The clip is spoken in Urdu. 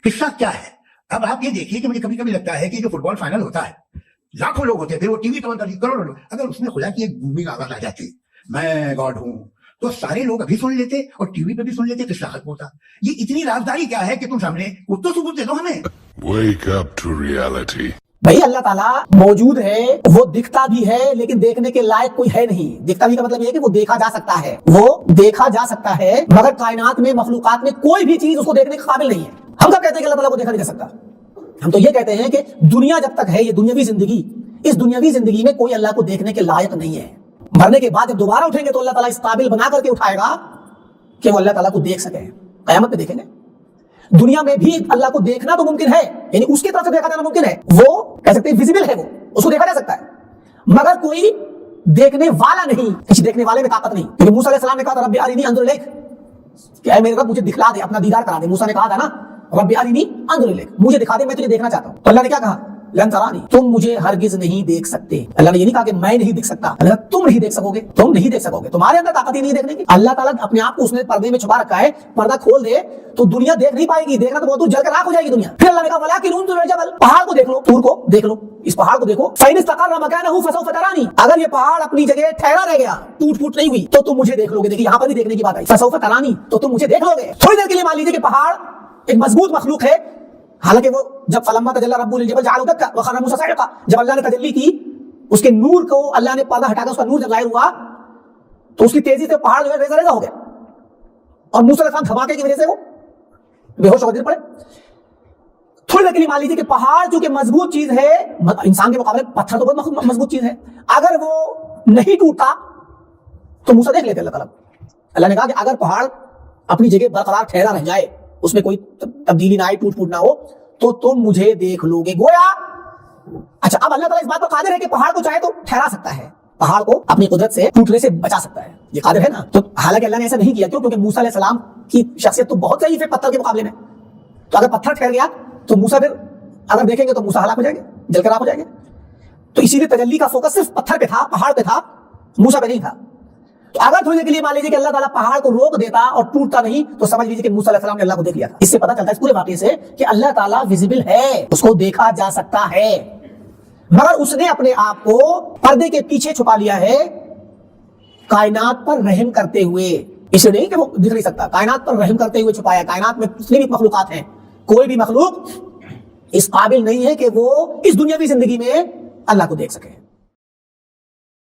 قصہ کیا ہے؟ اب آپ یہ دیکھیے کہ مجھے کبھی کبھی لگتا ہے کہ جو فٹ بال فائنل ہوتا ہے، لاکھوں لوگ ہوتے ہیں، پھر وہ ٹی وی تو کروڑوں لوگ، اگر اس میں خدا کی ایک گونگی آواز آ جاتی میں گاڈ ہوں، تو سارے لوگ ابھی سن لیتے اور ٹی وی پہ بھی سن لیتے، قصہ ختم ہوتا۔ یہ اتنی رازداری کیا ہے کہ تم سامنے کچھ تو ثبوت دے دو ہمیں۔ Wake up to reality. بھائی اللہ تعالیٰ موجود ہے، وہ دکھتا بھی ہے لیکن دیکھنے کے لائق کوئی ہے نہیں۔ دکھتا بھی کا مطلب یہ ہے کہ وہ دیکھا جا سکتا ہے، وہ دیکھا جا سکتا ہے، مگر کائنات میں مخلوقات میں کوئی بھی چیز اس کو دیکھنے کے قابل نہیں ہے۔ ہم کب کہتے ہیں کہ اللہ تعالیٰ کو دیکھا نہیں جا سکتا؟ ہم تو یہ کہتے ہیں کہ دنیا جب تک ہے، یہ دنیاوی زندگی، اس دنیاوی زندگی میں کوئی اللہ کو دیکھنے کے لائق نہیں ہے۔ مرنے کے بعد جب دوبارہ اٹھیں گے تو اللہ تعالیٰ اس قابل بنا کر کے اٹھائے گا کہ وہ اللہ تعالیٰ کو دیکھ سکے، قیامت میں دیکھیں گے۔ دنیا میں بھی اللہ کو دیکھنا تو ممکن ہے، یعنی اس کی طرف سے دیکھا جانا ممکن ہے، وہ کہہ سکتے ہیں ویزیبل ہے، وہ اس کو دیکھا جا سکتا ہے، مگر کوئی دیکھنے والا نہیں، کسی دیکھنے والے میں طاقت نہیں۔ کیونکہ موسیٰ علیہ السلام نے کہا تھا رب ارینی انظر الیک، کہ اے میرے رب مجھے دکھلا دے، اپنا دیدار کرا دے۔ موسیٰ نے کہا تھا نا رب ارینی انظر الیک، مجھے دکھا دے، میں تجھے دیکھنا چاہتا ہوں۔ تو اللہ نے کیا کہا؟ لن ترانی، تم مجھے ہرگز نہیں دیکھ سکتے۔ اللہ نے یہ نہیں کہا کہ میں نہیں دیکھ سکتا، اللہ تم نہیں دیکھ سکو گے، تم نہیں دیکھ سکو گے، تمہارے اندر طاقت ہی نہیں دیکھنے کی۔ اللہ تعالیٰ اپنے آپ کو اس نے پردے میں چھپا رکھا ہے، پردہ کھول دے تو دنیا دیکھ نہیں پائے گی، دیکھنا تو بہت دور جل کر راکھ ہو جائے گی دنیا۔ پھر اللہ نے کہا ولکن انظر الجبل، پہاڑ کو دیکھ لو، طور کو دیکھ لو، اس پہاڑ کو دیکھو، فإن استقر مكانه فسوف ترانی، اگر یہ پہاڑ اپنی جگہ ٹھہرا رہ گیا، ٹوٹ پھوٹ نہیں ہوئی، تو تم مجھے دیکھ لو گے۔ دیکھیے یہاں پر بھی دیکھنے کی بات آئی، فسوف ترانی، تو تم مجھے دیکھ لو گے۔ تھوڑی دیر کے لیے مان لیجیے کہ پہاڑ ایک مضبوط مخلوق ہے، حالانکہ وہ جب فلما تجلی رب للجبل جعله دکا وخر موسیٰ صعقا، جب اللہ نے تجلی کی، اس کے نور کو اللہ نے پردہ ہٹا کر اس کا نور جب ظاہر ہوا تو اس کی تیزی سے پہاڑ جو ہے ریزہ ریزہ ہو گیا، اور موسیٰ علیہ السلام دھماکے کی وجہ سے وہ بے ہوش ہو گر پڑے۔ تھوڑی دیر کے لیے مان لیجیے کہ پہاڑ چونکہ مضبوط چیز ہے، انسان کے مقابلے پتھر تو بہت مضبوط چیز ہے، اگر وہ نہیں ٹوٹا تو موسیٰ دیکھ لیتے اللہ تعالیٰ۔ اللہ نے کہا کہ اگر پہاڑ اپنی جگہ برقرار ٹھہرا رہ جائے، اس میں کوئی تبدیلی نہ آئے، ٹوٹ پھوٹ نہ ہو، تو تم مجھے دیکھ لو گے۔ گویا اچھا اب اللہ تعالیٰ اس بات پر قادر ہے کہ پہاڑ کو چاہے تو ٹھہرا سکتا ہے، پہاڑ کو اپنی قدرت سے ٹوٹنے سے بچا سکتا ہے، یہ قادر ہے نا۔ تو حالانکہ اللہ نے ایسا نہیں کیا، کیوں؟ کیونکہ موسیٰ علیہ السلام کی شخصیت تو بہت ضعیف ہے پتھر کے مقابلے میں، تو اگر پتھر ٹھہر گیا تو موسیٰ پھر اگر دیکھیں گے تو موسیٰ ہلاک ہو جائیں گے، جل کر راکھ ہو جائیں گے۔ تو اسی لیے تجلی کا فوکس صرف پتھر پہ تھا، پہاڑ پہ تھا، موسیٰ پہ نہیں تھا۔ تو اگر تھوڑی دیر کے لیے مان لیجیے کہ اللہ تعالیٰ پہاڑ کو روک دیتا اور ٹوٹتا نہیں، تو سمجھ لیجیے کہ موسیٰ علیہ السلام نے اللہ کو دیکھ لیا تھا۔ اس سے پتہ چلتا ہے اس پورے واقعے سے کہ اللہ تعالیٰ ویزیبل ہے، اس کو دیکھا جا سکتا ہے، مگر اس نے اپنے آپ کو پردے کے پیچھے چھپا لیا ہے، کائنات پر رحم کرتے ہوئے۔ اسے نہیں کہ وہ دکھ نہیں سکتا، کائنات پر رحم کرتے ہوئے چھپایا۔ کائنات میں جتنی بھی مخلوقات ہیں، کوئی بھی مخلوق اس قابل نہیں ہے کہ وہ اس دنیاوی زندگی میں اللہ کو دیکھ سکے۔